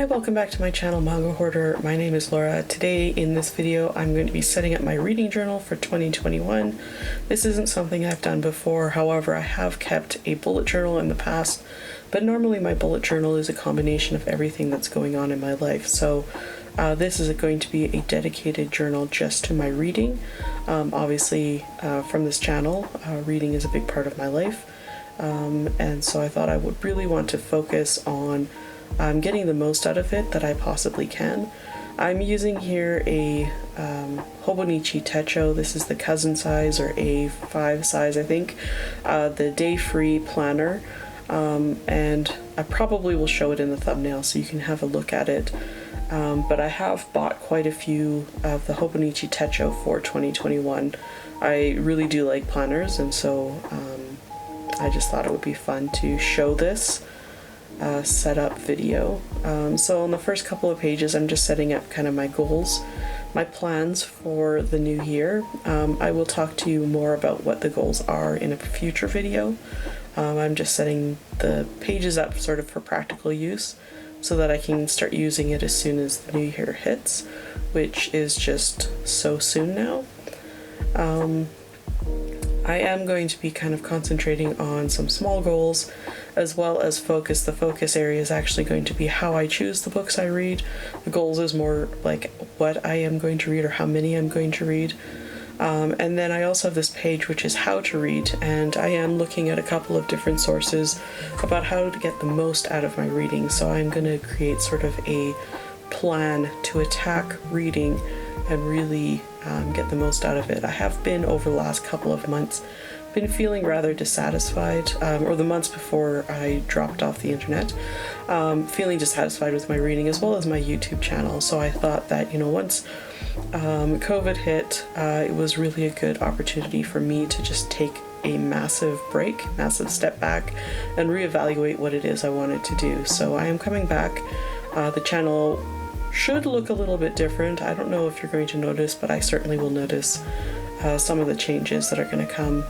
welcome back to my channel, Manga Hoarder. My name is Laura. Today in this video I'm going to be setting up my reading journal for 2021. This isn't something I've done before, however I have kept a bullet journal in the past, but normally my bullet journal is a combination of everything that's going on in my life. So this is going to be a dedicated journal just to my reading. Obviously from this channel, reading is a big part of my life, and so I thought I would really want to focus on getting the most out of it that I possibly can. I'm using here a Hobonichi Techo. This is the cousin size, or A5 size I think, the day-free planner, and I probably will show it in the thumbnail so you can have a look at it. But I have bought quite a few of the Hobonichi Techo for 2021. I really do like planners, and so I just thought it would be fun to show this setup video. So on the first couple of pages I'm just setting up kind of my goals, my plans for the new year. I will talk to you more about what the goals are in a future video. I'm just setting the pages up sort of for practical use so that I can start using it as soon as the new year hits, which is just so soon now. I am going to be kind of concentrating on some small goals as well as focus. The focus area is actually going to be how I choose the books I read. The goals is more like what I am going to read or how many I'm going to read. And then I also have this page which is how to read, and I am looking at a couple of different sources about how to get the most out of my reading. So I'm going to create sort of a plan to attack reading and really get the most out of it. I have been, over the last couple of months, been feeling rather dissatisfied, or the months before I dropped off the internet, feeling dissatisfied with my reading as well as my YouTube channel. So I thought that, you know, once COVID hit, it was really a good opportunity for me to just take a massive break, massive step back, and reevaluate what it is I wanted to do. So I am coming back. The channel should look a little bit different. I don't know if you're going to notice, but I certainly will notice some of the changes that are going to come.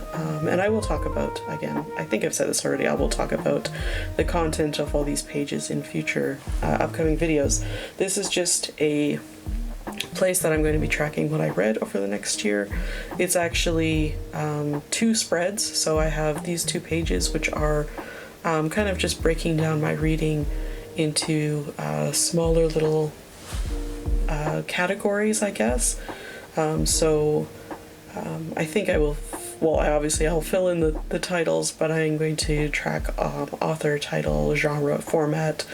And I will talk about, again, I think I've said this already, I will talk about the content of all these pages in future upcoming videos. This is just a place that I'm going to be tracking what I read over the next year. It's actually two spreads. So I have these two pages which are kind of just breaking down my reading into smaller little categories, I guess. I think I will, I'll fill in the titles, but I'm going to track author, title, genre, format,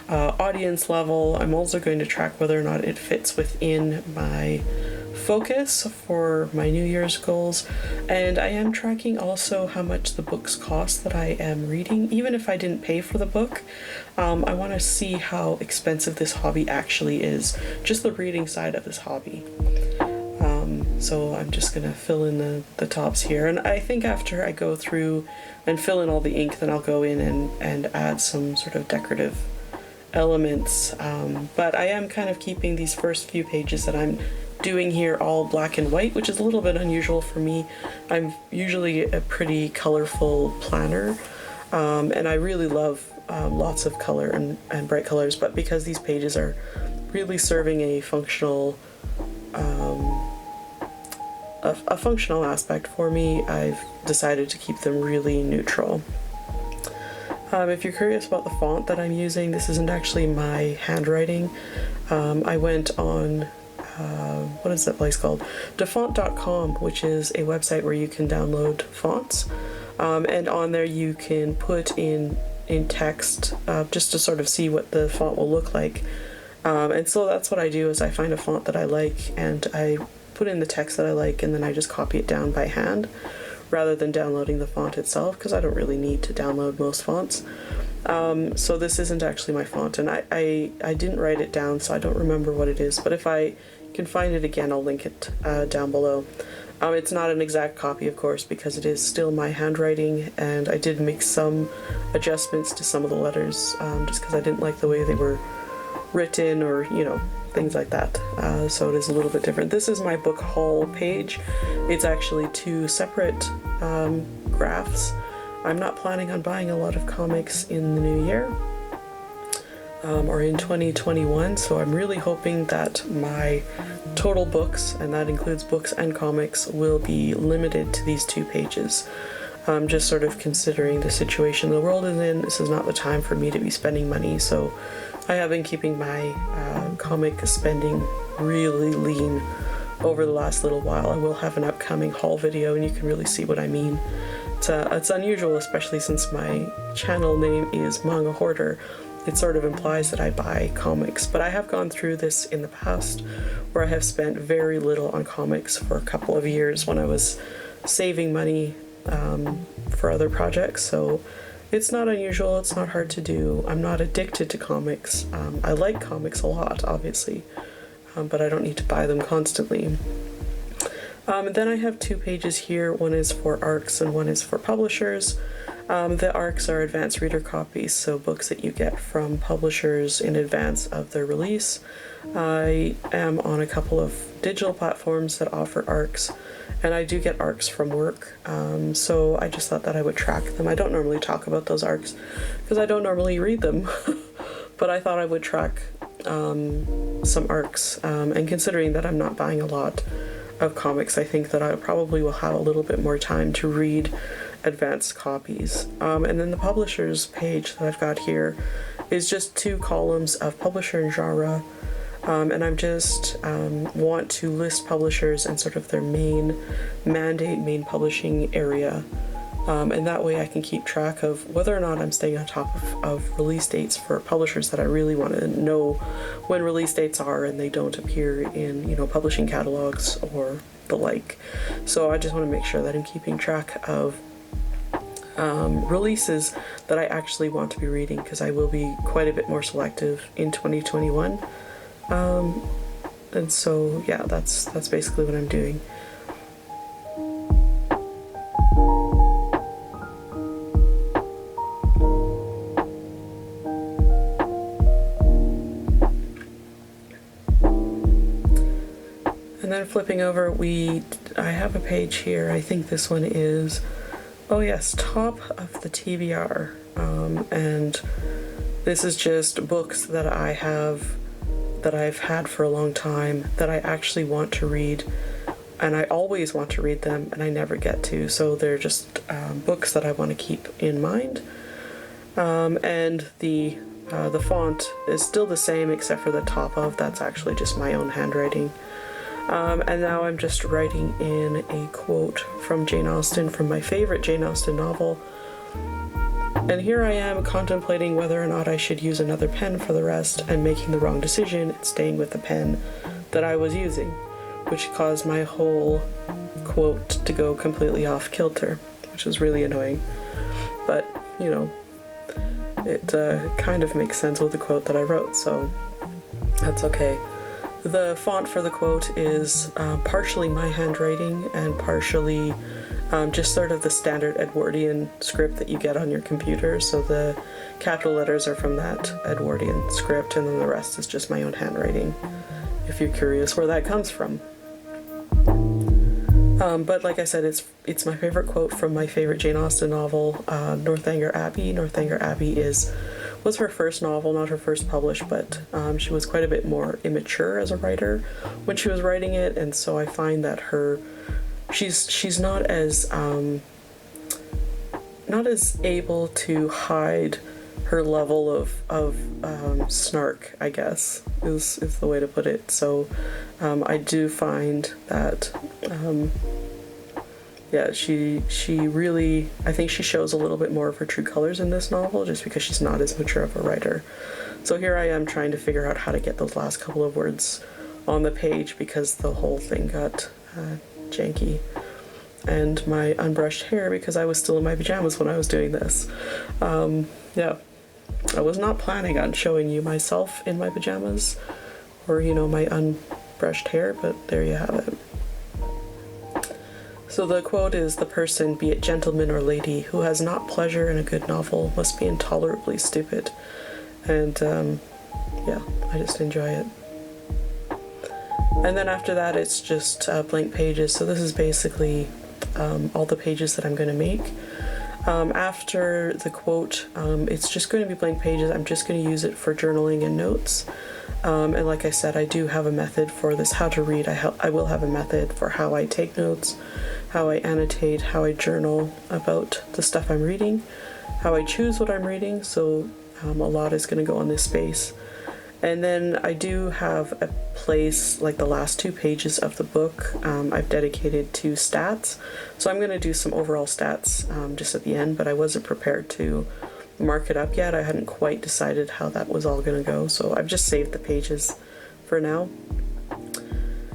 audience level. I'm also going to track whether or not it fits within my focus for my New Year's goals, and I am tracking also how much the books cost that I am reading. Even if I didn't pay for the book, I want to see how expensive this hobby actually is, just the reading side of this hobby. So I'm just gonna fill in the tops here, and I think after I go through and fill in all the ink, then I'll go in and add some sort of decorative elements, but I am kind of keeping these first few pages that I'm doing here all black and white, which is a little bit unusual for me. I'm usually a pretty colorful planner, and I really love lots of color and bright colors, but because these pages are really serving a functional functional aspect for me, I've decided to keep them really neutral. If you're curious about the font that I'm using, this isn't actually my handwriting. I went on what is that place called? Defont.com, which is a website where you can download fonts, and on there you can put in text just to sort of see what the font will look like. And so that's what I do, is I find a font that I like and I put in the text that I like, and then I just copy it down by hand rather than downloading the font itself, because I don't really need to download most fonts. So this isn't actually my font, and I didn't write it down, so I don't remember what it is, but if I can find it again, I'll link it down below. It's not an exact copy, of course, because it is still my handwriting, and I did make some adjustments to some of the letters, just because I didn't like the way they were written, or, you know, things like that. So it is a little bit different. This is my book haul page. It's actually two separate graphs. I'm not planning on buying a lot of comics in the new year. or in 2021, so I'm really hoping that my total books, and that includes books and comics, will be limited to these 2 pages. Just sort of considering the situation the world is in, this is not the time for me to be spending money, so I have been keeping my comic spending really lean over the last little while. I will have an upcoming haul video and you can really see what I mean. It's unusual, especially since my channel name is Manga Hoarder. It sort of implies that I buy comics, but I have gone through this in the past where I have spent very little on comics for a couple of years when I was saving money for other projects, so it's not unusual, it's not hard to do. I'm not addicted to comics. I like comics a lot, obviously, but I don't need to buy them constantly. And then I have 2 pages here, one is for ARCs and one is for publishers. The ARCs are advanced reader copies, so books that you get from publishers in advance of their release. I am on a couple of digital platforms that offer ARCs, and I do get ARCs from work, so I just thought that I would track them. I don't normally talk about those ARCs because I don't normally read them, but I thought I would track some ARCs, and considering that I'm not buying a lot of comics, I think that I probably will have a little bit more time to read advanced copies. And then the publishers page that I've got here is just 2 columns of publisher and genre, and I'm just want to list publishers and sort of their main mandate, main publishing area, and that way I can keep track of whether or not I'm staying on top of release dates for publishers that I really want to know when release dates are and they don't appear in, you know, publishing catalogs or the like. So I just want to make sure that I'm keeping track of releases that I actually want to be reading, because I will be quite a bit more selective in 2021. And so yeah, that's basically what I'm doing. And then flipping over, I have a page here, I think this one is, oh yes, top of the TBR, and this is just books that I've had for a long time that I actually want to read, and I always want to read them and I never get to, so they're just books that I want to keep in mind. And the font is still the same except for the top of, that's actually just my own handwriting. And now I'm just writing in a quote from Jane Austen, from my favorite Jane Austen novel. And here I am contemplating whether or not I should use another pen for the rest, and making the wrong decision and staying with the pen that I was using, which caused my whole quote to go completely off kilter, which is really annoying. But, you know, it kind of makes sense with the quote that I wrote, so that's okay. The font for the quote is partially my handwriting and partially just sort of the standard Edwardian script that you get on your computer. So the capital letters are from that Edwardian script, and then the rest is just my own handwriting, if you're curious where that comes from. But like I said, it's my favorite quote from my favorite Jane Austen novel, Northanger Abbey. Northanger Abbey was her first novel, not her first published, but she was quite a bit more immature as a writer when she was writing it, and so I find that she's not as able to hide her level of snark, I guess, is the way to put it. So I do find that yeah, she really, I think she shows a little bit more of her true colors in this novel, just because she's not as mature of a writer. So here I am trying to figure out how to get those last couple of words on the page, because the whole thing got janky. And my unbrushed hair, because I was still in my pajamas when I was doing this. Yeah, I was not planning on showing you myself in my pajamas, or, you know, my unbrushed hair, but there you have it. So the quote is, "The person, be it gentleman or lady, who has not pleasure in a good novel must be intolerably stupid." And yeah, I just enjoy it. And then after that, it's just blank pages. So this is basically all the pages that I'm going to make. After the quote, it's just going to be blank pages. I'm just going to use it for journaling and notes. And like I said, I do have a method for this how to read. I will have a method for how I take notes, how I annotate, how I journal about the stuff I'm reading, how I choose what I'm reading. So a lot is going to go on this space. And then I do have a place, like the last 2 pages of the book, I've dedicated to stats. So I'm going to do some overall stats just at the end, but I wasn't prepared to mark it up yet. I hadn't quite decided how that was all going to go, so I've just saved the pages for now.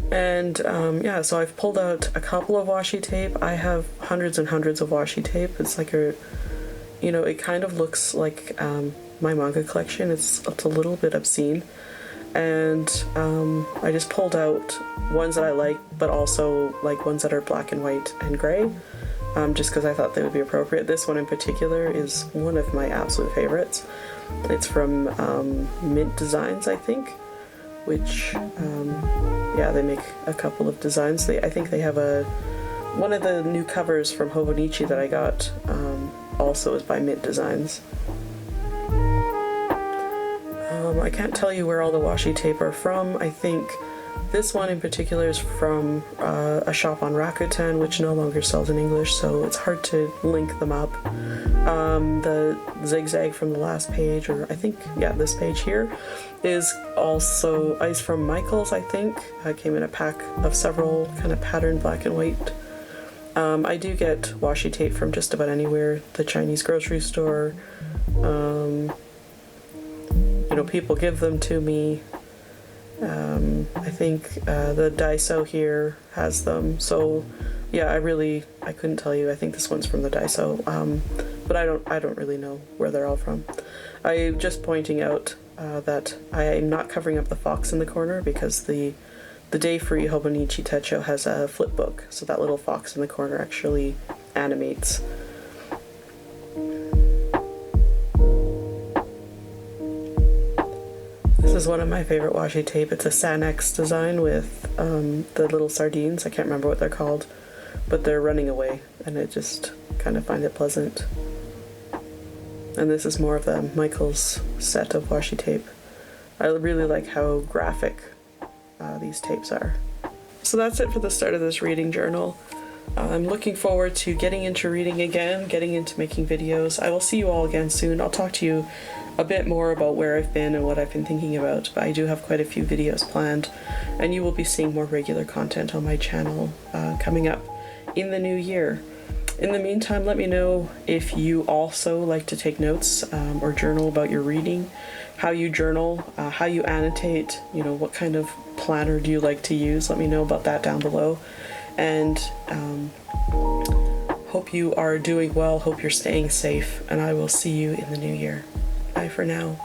And yeah, so I've pulled out a couple of washi tape. I have hundreds and hundreds of washi tape. It's like a, you know, it kind of looks like my manga collection. It's a little bit obscene, and I just pulled out ones that I like, but also like ones that are black and white and gray, just because I thought they would be appropriate. This one in particular is one of my absolute favorites. It's from Mint Designs, I think, which yeah, they make a couple of designs. I think they have one of the new covers from Hobonichi that I got also is by Mint Designs. I can't tell you where all the washi tape are from. I think this one in particular is from a shop on Rakuten, which no longer sells in English, so it's hard to link them up. The zigzag from the last page, or I think, yeah, this page here, is from Michael's, I think. It came in a pack of several kind of patterned black and white. I do get washi tape from just about anywhere, the Chinese grocery store. You know, people give them to me. I think the Daiso here has them. So yeah, I couldn't tell you. I think this one's from the Daiso, but I don't really know where they're all from. I'm just pointing out that I am not covering up the fox in the corner because the Day-Free Hobonichi Techo has a flip book, so that little fox in the corner actually animates. This is one of my favorite washi tape. It's a Sanex design with the little sardines. I can't remember what they're called, but they're running away, and I just kind of find it pleasant. And this is more of the Michael's set of washi tape. I really like how graphic these tapes are. So that's it for the start of this reading journal. I'm looking forward to getting into reading again, getting into making videos. I will see you all again soon. I'll talk to you a bit more about where I've been and what I've been thinking about, but I do have quite a few videos planned, and you will be seeing more regular content on my channel coming up in the new year. In the meantime, let me know if you also like to take notes or journal about your reading, how you journal, how you annotate, you know, what kind of planner do you like to use. Let me know about that down below. And hope you are doing well, hope you're staying safe, and I will see you in the new year. Bye for now.